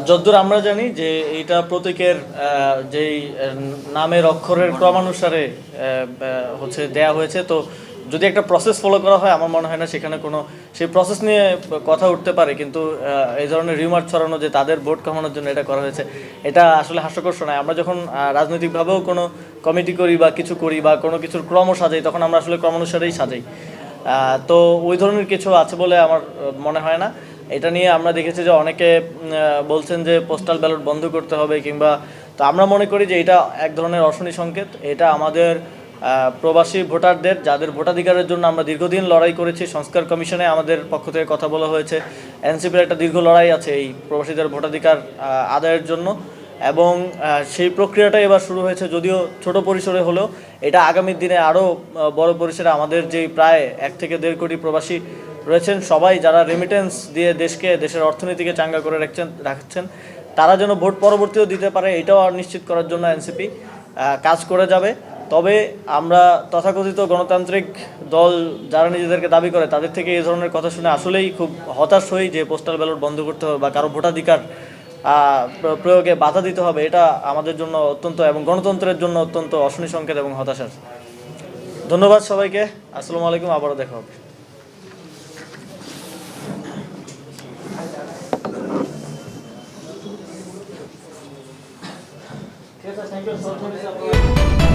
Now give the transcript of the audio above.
যতদূর আমরা জানি যে এইটা প্রতীকের যেই নামের অক্ষরের ক্রমানুসারে হচ্ছে দেয়া হয়েছে। তো যদি একটা প্রসেস ফলো করা হয় আমার মনে হয় না সেখানে কোনো সেই প্রসেস নিয়ে কথা উঠতে পারে, কিন্তু এই ধরনের রিউমার ছড়ানো যে তাদের ভোট কমানোর জন্য এটা করা হয়েছে, এটা আসলে হাস্যকর শোনায়। আমরা যখন রাজনৈতিকভাবেও কোনো কমিটি করি বা কিছু করি বা কোনো কিছুর ক্রম সাজাই, তখন আমরা আসলে ক্রমানুসারেই সাজাই। তো ওই ধরনের কিছু আছে বলে আমার মনে হয় না। এটা নিয়ে আমরা দেখেছি যে অনেকে বলছেন যে পোস্টাল ব্যালট বন্ধ করতে হবে কিংবা, তো আমরা মনে করি যে এটা এক ধরনের অশনি সংকেত। এটা আমাদের প্রবাসী ভোটারদের, যাদের ভোটাধিকারের জন্য আমরা দীর্ঘদিন লড়াই করেছি, সংস্কার কমিশনে আমাদের পক্ষ থেকে কথা বলা হয়েছে, এনসিপির একটা দীর্ঘ লড়াই আছে এই প্রবাসীদের ভোটাধিকার আদায়ের জন্য, এবং সেই প্রক্রিয়াটা এবার শুরু হয়েছে, যদিও ছোট পরিসরে হলেও এটা আগামী দিনে আরও বড় পরিসরে আমাদের যেই প্রায় 1 থেকে 1.5 কোটি প্রবাসী রয়েছেন, সবাই যারা রেমিটেন্স দিয়ে দেশের অর্থনীতিকে চাঙ্গা করে রাখছেন, তারা যেন ভোট পরবর্তীও দিতে পারে, এটাও নিশ্চিত করার জন্য এনসিপি কাজ করে যাবে। তবে আমরা তথাকথিত গণতান্ত্রিক দল যারা নিজেদেরকে দাবি করে, তাদের থেকে এই ধরনের কথা শুনে আসলেই খুব হতাশ হই যে পোস্টাল ব্যালট বন্ধ করতে হবে বা কারো ভোটাধিকার প্রয়োগে বাধা দিতে হবে। এটা আমাদের জন্য অত্যন্ত, এবং গণতন্ত্রের জন্য অত্যন্ত অশনি সংকেত এবং হতাশার। ধন্যবাদ সবাইকে। আসসালামু আলাইকুম, আবারও দেখা হবে। Thank you so much.